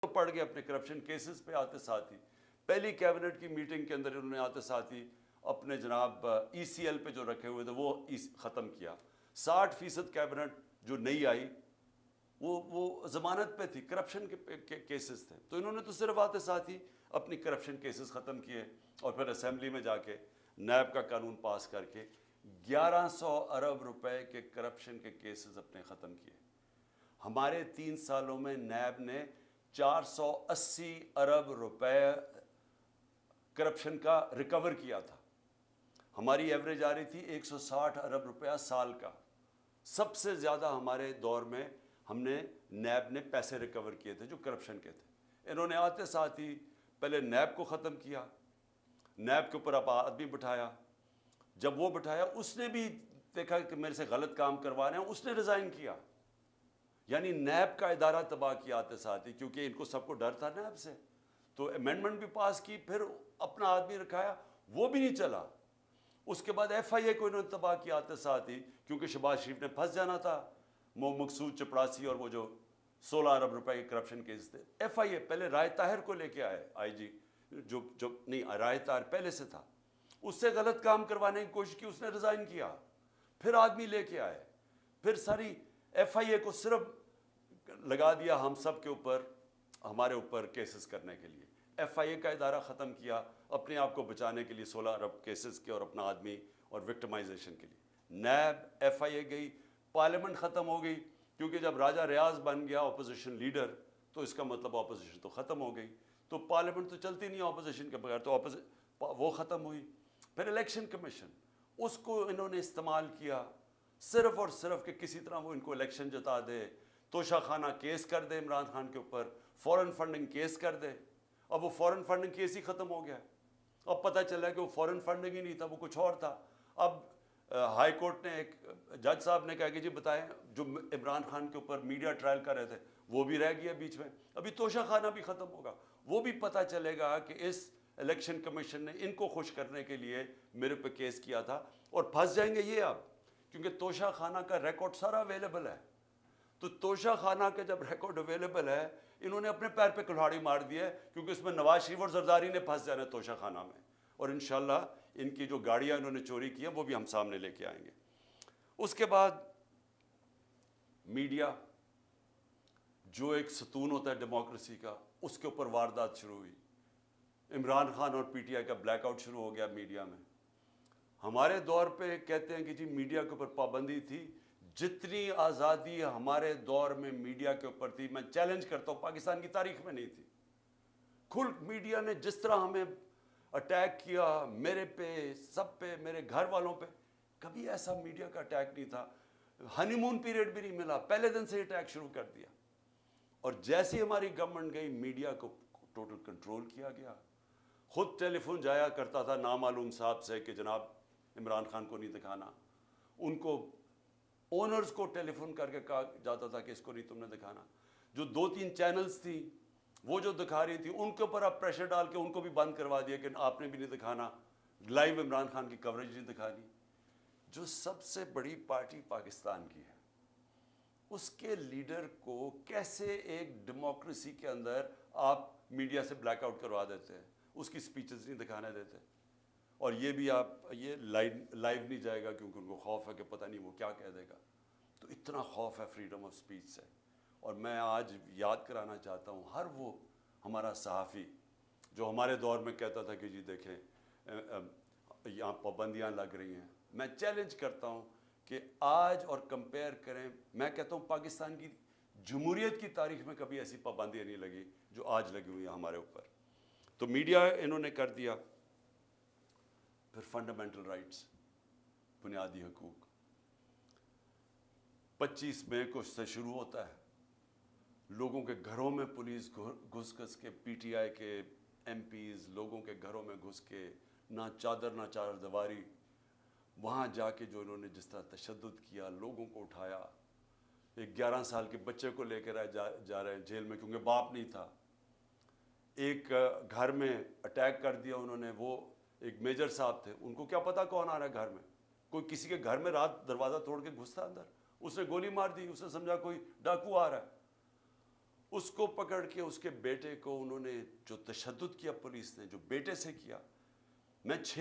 پڑ گئے اپنے کرپشن کیسز پہ آتے ساتھ ہی پہلی کیبنٹ کی میٹنگ کے اندر انہوں نے آتے ساتھ ہی اپنے جناب ای سی ایل پہ جو رکھے ہوئے تھے وہ ختم کیا. 60% کیبنٹ جو نہیں آئی وہ ضمانت پہ تھی, کرپشن کے کیسز تھے. تو انہوں نے تو صرف آتے ساتھ ہی اپنی کرپشن کیسز ختم کیے اور پھر اسمبلی میں جا کے نیب کا قانون پاس کر کے 1100 ارب روپے کے کرپشن کے کیسز اپنے ختم کیے. ہمارے 3 سالوں میں نیب نے 480 ارب روپے کرپشن کا ریکور کیا تھا. ہماری ایوریج آ رہی تھی 160 ارب روپیہ سال کا. سب سے زیادہ ہمارے دور میں ہم نے نیب نے پیسے ریکور کیے تھے جو کرپشن کے تھے. انہوں نے آتے ساتھ ہی پہلے نیب کو ختم کیا, نیب کے اوپر اب آدمی بٹھایا. جب وہ بٹھایا اس نے بھی دیکھا کہ میرے سے غلط کام کروا رہے ہیں, اس نے ریزائن کیا. یعنی نیب کا ادارہ تباہ کیا آتے ساتھ ہی, کیونکہ ان کو سب کو ڈر تھا نیب سے. تو امینڈمنٹ بھی پاس کی, پھر اپنا آدمی رکھایا, وہ بھی نہیں چلا. اس کے بعد ایف آئی اے کو انہوں نے تباہ کیا آتے ساتھ ہی, کیونکہ شہباز شریف نے پھنس جانا تھا. مقصود چپڑاسی اور وہ جو 16 ارب روپے کے کرپشن کیس تھے. ایف آئی اے پہلے رائے طاہر کو لے کے آئے, آئی جی جو نہیں, رائے طاہر پہلے سے تھا, اس سے غلط کام کروانے کی کوشش کی, اس نے ریزائن کیا. پھر آدمی لے کے آئے, پھر ساری ایف آئی اے کو صرف لگا دیا ہم سب کے اوپر, ہمارے اوپر کیسز کرنے کے لیے. ایف آئی اے کا ادارہ ختم کیا اپنے آپ کو بچانے کے لیے 16 ارب کیسز کے اور اپنا آدمی اور وکٹمائزیشن کے لیے. نیب, ایف آئی اے گئی, پارلیمنٹ ختم ہو گئی, کیونکہ جب راجہ ریاض بن گیا اپوزیشن لیڈر تو اس کا مطلب اپوزیشن تو ختم ہو گئی. تو پارلیمنٹ تو چلتی نہیں اپوزیشن کے بغیر, تو وہ ختم ہوئی. پھر الیکشن کمیشن, اس کو انہوں نے استعمال کیا صرف اور صرف کہ کسی طرح وہ ان کو الیکشن جتا دے, توشہ خانہ کیس کر دے عمران خان کے اوپر, فورن فنڈنگ کیس کر دے. اب وہ فورن فنڈنگ کیس ہی ختم ہو گیا. اب پتہ چلا کہ وہ فورن فنڈنگ ہی نہیں تھا, وہ کچھ اور تھا. اب ہائی کورٹ نے, ایک جج صاحب نے کہا کہ جی بتائیں, جو عمران خان کے اوپر میڈیا ٹرائل کر رہے تھے وہ بھی رہ گیا بیچ میں. ابھی توشہ خانہ بھی ختم ہوگا, وہ بھی پتہ چلے گا کہ اس الیکشن کمیشن نے ان کو خوش کرنے کے لیے میرے پہ کیس کیا تھا. اور پھنس جائیں گے یہ اب, کیونکہ توشہ خانہ کا ریکارڈ سارا اویلیبل ہے. تو توشہ خانہ کا جب ریکارڈ اویلیبل ہے, انہوں نے اپنے پیر پہ کلہاڑی مار دی ہے, کیونکہ اس میں نواز شریف اور زرداری نے پھنس جانا ہے توشہ خانہ میں. اور انشاءاللہ ان کی جو گاڑیاں انہوں نے چوری کی ہیں وہ بھی ہم سامنے لے کے آئیں گے. اس کے بعد میڈیا جو ایک ستون ہوتا ہے ڈیموکریسی کا, اس کے اوپر واردات شروع ہوئی. عمران خان اور پی ٹی آئی کا بلیک آؤٹ شروع ہو گیا میڈیا میں. ہمارے دور پہ کہتے ہیں کہ جی میڈیا کے اوپر پابندی تھی, جتنی آزادی ہمارے دور میں میڈیا کے اوپر تھی, میں چیلنج کرتا ہوں, پاکستان کی تاریخ میں نہیں تھی. کھل میڈیا نے جس طرح ہمیں اٹیک کیا, میرے پہ, سب پہ, میرے گھر والوں پہ, کبھی ایسا میڈیا کا اٹیک نہیں تھا. ہنی مون پیریڈ بھی نہیں ملا, پہلے دن سے اٹیک شروع کر دیا. اور جیسی ہماری گورنمنٹ گئی, میڈیا کو ٹوٹل کنٹرول کیا گیا. خود ٹیلی فون جایا کرتا تھا نامعلوم صاحب سے کہ جناب عمران خان کو نہیں دکھانا. ان کو اونرز کو ٹیلی فون کر کے کہا جاتا تھا کہ اس کو نہیں تم نے دکھانا. جو 2-3 چینلز تھیں وہ جو دکھا رہی تھی, ان کے اوپر آپ پریشر ڈال کے ان کو بھی بند کروا دیا کہ آپ نے بھی نہیں دکھانا, لائیو عمران خان کی کوریج نہیں دکھانی. جو سب سے بڑی پارٹی پاکستان کی ہے, اس کے لیڈر کو کیسے ایک ڈیموکریسی کے اندر آپ میڈیا سے بلیک آؤٹ کروا دیتے ہیں, اس کی سپیچز نہیں دکھانے دیتے. اور یہ بھی آپ, یہ لائیو نہیں جائے گا کیونکہ ان کو خوف ہے کہ پتہ نہیں وہ کیا کہہ دے گا. تو اتنا خوف ہے فریڈم آف سپیچ سے. اور میں آج یاد کرانا چاہتا ہوں ہر وہ ہمارا صحافی جو ہمارے دور میں کہتا تھا کہ جی دیکھیں یہاں پابندیاں لگ رہی ہیں, میں چیلنج کرتا ہوں کہ آج اور کمپیئر کریں. میں کہتا ہوں پاکستان کی جمہوریت کی تاریخ میں کبھی ایسی پابندیاں نہیں لگی جو آج لگی ہوئی ہیں ہمارے اوپر. تو میڈیا انہوں نے کر دیا. پھر فنڈامنٹل رائٹس, بنیادی حقوق, 25 مئی کو سے شروع ہوتا ہے. لوگوں کے گھروں میں پولیس گھس کے, پی ٹی آئی کے ایم پیز لوگوں کے گھروں میں گھس کے, نہ چادر نہ چادر دیواری, وہاں جا کے جو انہوں نے جس طرح تشدد کیا, لوگوں کو اٹھایا. ایک 11 سال کے بچے کو لے کر جا رہے ہیں جیل میں کیونکہ باپ نہیں تھا. ایک گھر میں اٹیک کر دیا انہوں نے, وہ ایک میجر صاحب تھے, ان کو کیا پتا کون آ رہا ہے گھر میں. کوئی کسی کے گھر میں رات دروازہ توڑ کے گھستا اندر, اس نے گولی مار دی, اس نے سمجھا کوئی ڈاکو آ رہا ہے. اس کو پکڑ کے اس کے بیٹے کو انہوں نے جو تشدد کیا پولیس نے جو بیٹے سے کیا، میں